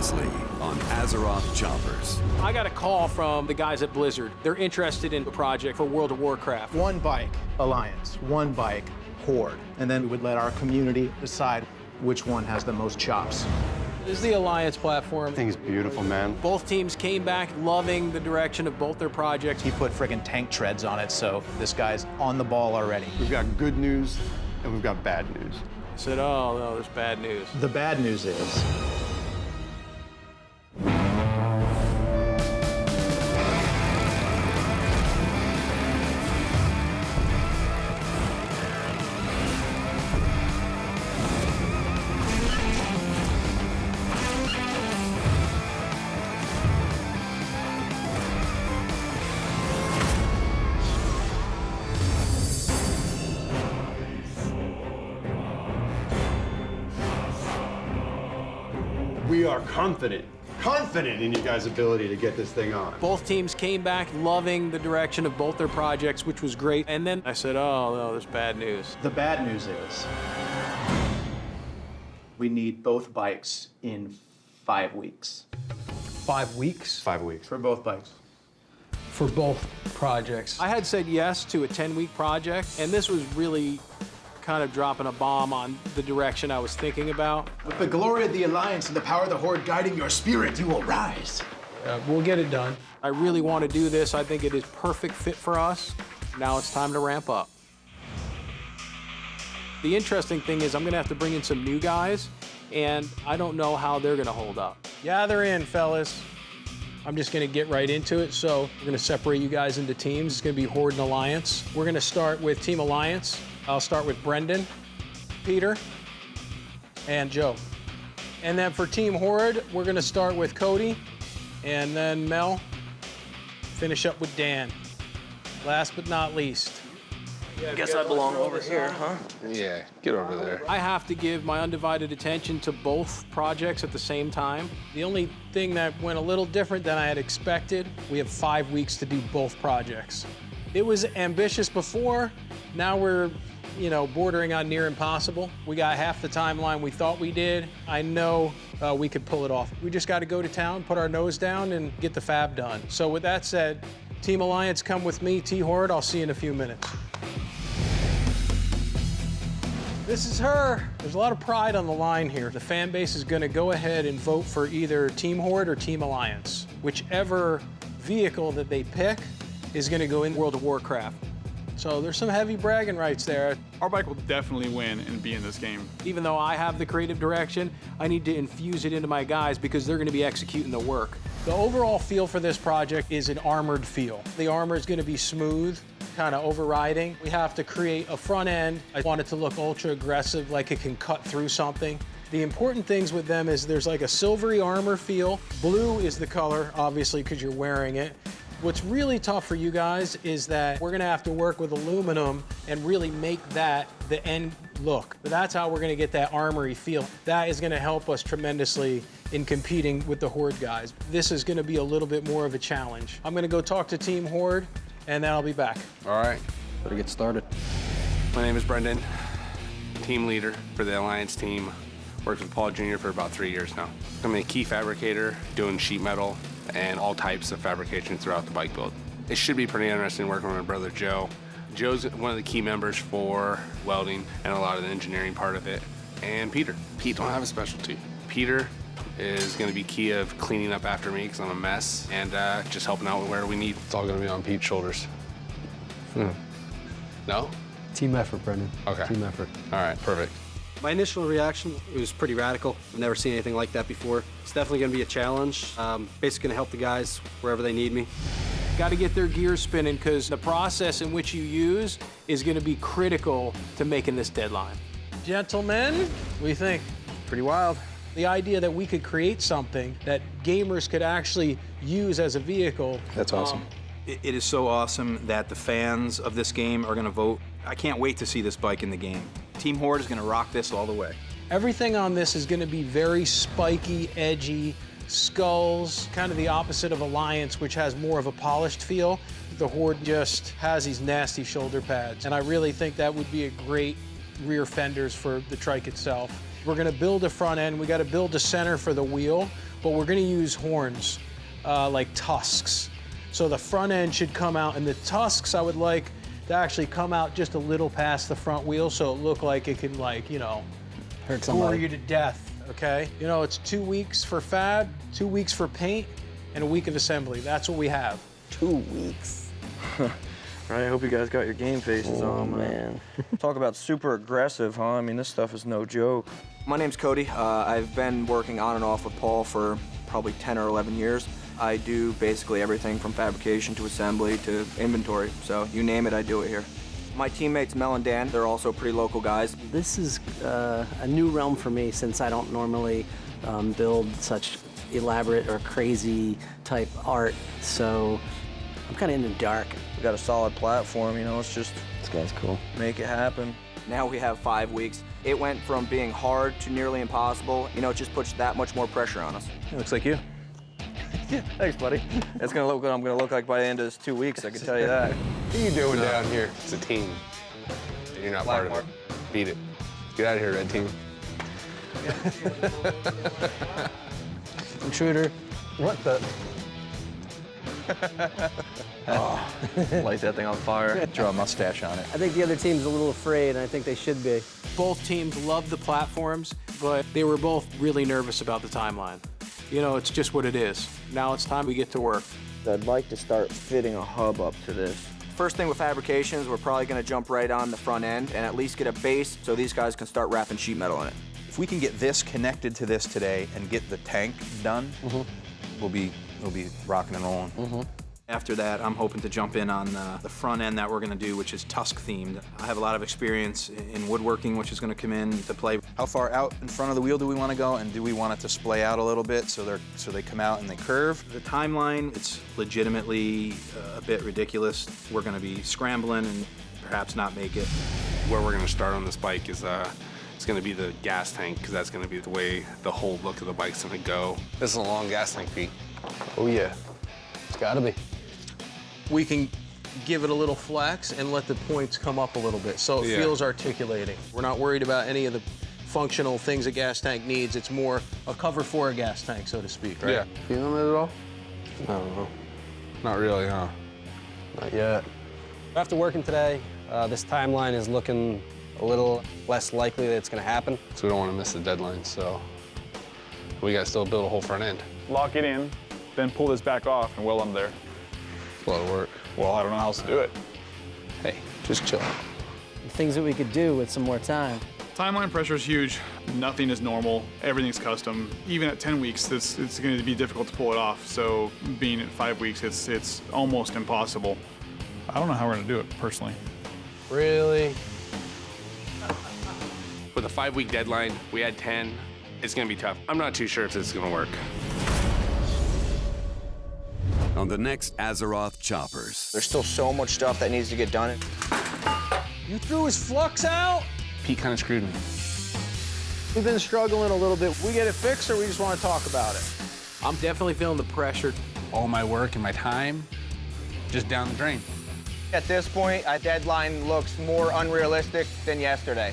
Mosley on Azeroth Choppers. I got a call from the guys at Blizzard. They're interested in a project for World of Warcraft. One bike, Alliance. One bike, Horde. And then we would let our community decide which one has the most chops. This is the Alliance platform. I think it's beautiful, man. Both teams came back loving the direction of both their projects. He put friggin' tank treads on it, so this guy's on the ball already. We've got good news and we've got bad news. I said, oh, no, there's bad news. The bad news is We are confident in you guys' ability to get this thing on. Both teams came back loving the direction of both their projects, which was great. And then I said, oh, no, there's bad news. the bad news is we need both bikes in 5 weeks. 5 weeks 5 weeks. For both bikes. for both projects. I had said yes to a 10-week project, and this was really kind of dropping a bomb on the direction I was thinking about. With the glory of the Alliance and the power of the Horde guiding your spirit, you will rise. We'll get it done. I really want to do this. I think it is perfect fit for us. Now it's time to ramp up. The interesting thing is I'm gonna have to bring in some new guys, and I don't know how they're gonna hold up. Gather in, fellas. I'm just gonna get right into it. So we're gonna separate you guys into teams. It's gonna be Horde and Alliance. We're gonna start with Team Alliance. I'll start with Brendan, Peter, and Joe. And then for Team Horde, we're gonna start with Cody, and then Mel, finish up with Dan. Last but not least. Guess I belong over here, huh? Yeah, get over there. I have to give my undivided attention to both projects at the same time. The only thing that went a little different than I had expected, we have 5 weeks to do both projects. It was ambitious before, now we're, bordering on near impossible. We got half the timeline we thought we did. I know we could pull it off. We just got to go to town, put our nose down, and get the fab done. So with that said, Team Alliance, come with me. T-Horde, I'll see you in a few minutes. This is her. There's a lot of pride on the line here. The fan base is going to go ahead and vote for either Team Horde or Team Alliance. Whichever vehicle that they pick is going to go in World of Warcraft. So there's some heavy bragging rights there. Our bike will definitely win and be in this game. Even though I have the creative direction, I need to infuse it into my guys because they're going to be executing the work. The overall feel for this project is an armored feel. The armor is going to be smooth, kind of overriding. We have to create a front end. I want it to look ultra aggressive, like it can cut through something. The important things with them is there's like a silvery armor feel. Blue is the color, obviously, because you're wearing it. What's really tough for you guys is that we're gonna have to work with aluminum and really make that the end look. But that's how we're gonna get that armory feel. That is gonna help us tremendously in competing with the Horde guys. This is gonna be a little bit more of a challenge. I'm gonna go talk to Team Horde, and then I'll be back. All right, better get started. My name is Brendan, team leader for the Alliance team. Worked with Paul Jr. for about 3 years now. I'm a key fabricator doing sheet metal and all types of fabrication throughout the bike build. It should be pretty interesting working with my brother Joe. Joe's one of the key members for welding and a lot of the engineering part of it. And Peter. Pete don't have a specialty. Peter is gonna be key of cleaning up after me because I'm a mess and just helping out where we need. It's all gonna be on Pete's shoulders. No? Team effort, Brendan. Okay. Team effort. All right, perfect. My initial reaction, it was pretty radical. I've never seen anything like that before. It's definitely gonna be a challenge. Basically gonna help the guys wherever they need me. Got to get their gears spinning because the process in which you use is going to be critical to making this deadline. Gentlemen, what do you think? Pretty wild. The idea that we could create something that gamers could actually use as a vehicle. That's awesome. It is so awesome that the fans of this game are going to vote. I can't wait to see this bike in the game. Team Horde is going to rock this all the way. Everything on this is going to be very spiky, edgy, skulls, kind of the opposite of Alliance, which has more of a polished feel. The Horde just has these nasty shoulder pads, and I really think that would be a great rear fenders for the trike itself. We're gonna build a front end, we gotta build a center for the wheel, but we're gonna use horns, like tusks. So the front end should come out, and the tusks I would like to actually come out just a little past the front wheel so it look like it can, like, you know, Hurt bore somebody. you to death, okay? You know, it's 2 weeks for fab, 2 weeks for paint, and a week of assembly. That's what we have. 2 weeks. Right, I hope you guys got your game faces on, man. Talk about super aggressive, huh? I mean, this stuff is no joke. My name's Cody. I've been working on and off with Paul for probably 10 or 11 years. I do basically everything from fabrication to assembly to inventory, so you name it, I do it here. My teammates Mel and Dan, they're also pretty local guys. This is a new realm for me since I don't normally build such elaborate or crazy type art, so I'm kind of in the dark. We got a solid platform, you know, it's just... This guy's cool. Make it happen. Now we have 5 weeks. It went from being hard to nearly impossible. You know, it just puts that much more pressure on us. It looks like you. Thanks, buddy. That's gonna look what I'm gonna look like by the end of this 2 weeks, I can tell you that. What are you doing down here? It's a team. You're not part of it. Beat it. Get out of here, red team. Intruder. What the? Light that thing on fire. Draw a mustache on it. I think the other team's a little afraid, and I think they should be. Both teams love the platforms, but they were both really nervous about the timeline. You know, it's just what it is. Now it's time we get to work. I'd like to start fitting a hub up to this. First thing with fabrications, we're probably gonna jump right on the front end and at least get a base so these guys can start wrapping sheet metal in it. If we can get this connected to this today and get the tank done, we'll be rocking and rolling. After that, I'm hoping to jump in on the front end that we're gonna do, which is tusk themed. I have a lot of experience in woodworking, which is gonna come in to play. How far out in front of the wheel do we wanna go, and do we want it to splay out a little bit so they come out and they curve? The timeline, it's legitimately a bit ridiculous. We're gonna be scrambling and perhaps not make it. Where we're gonna start on this bike is it's gonna be the gas tank, because that's gonna be the way the whole look of the bike's gonna go. This is a long gas tank, Pete. Oh, yeah. It's gotta be. We can give it a little flex and let the points come up a little bit so it feels articulating. We're not worried about any of the functional things a gas tank needs. It's more a cover for a gas tank, so to speak, right? Yeah. Feeling it at all? I don't know. Not really, huh? Not yet. After working today, this timeline is looking a little less likely that it's gonna happen. So we don't want to miss the deadline, so we gotta still build a whole front end. Lock it in, then pull this back off and weld them there. It's a lot of work. Well, I don't know how else to do it. Hey, just chill. Things that we could do with some more time. Timeline pressure is huge. Nothing is normal. Everything's custom. Even at 10 weeks, it's going to be difficult to pull it off. So being at 5 weeks, it's almost impossible. I don't know how we're going to do it, personally. Really? With a 5-week deadline, we had 10. It's gonna be tough. I'm not too sure if this is gonna work. On the next Azeroth Choppers. There's still so much stuff that needs to get done. You threw his flux out? Pete kind of screwed me. We've been struggling a little bit. We get it fixed or we just want to talk about it? I'm definitely feeling the pressure. All my work and my time, just down the drain. At this point, a deadline looks more unrealistic than yesterday.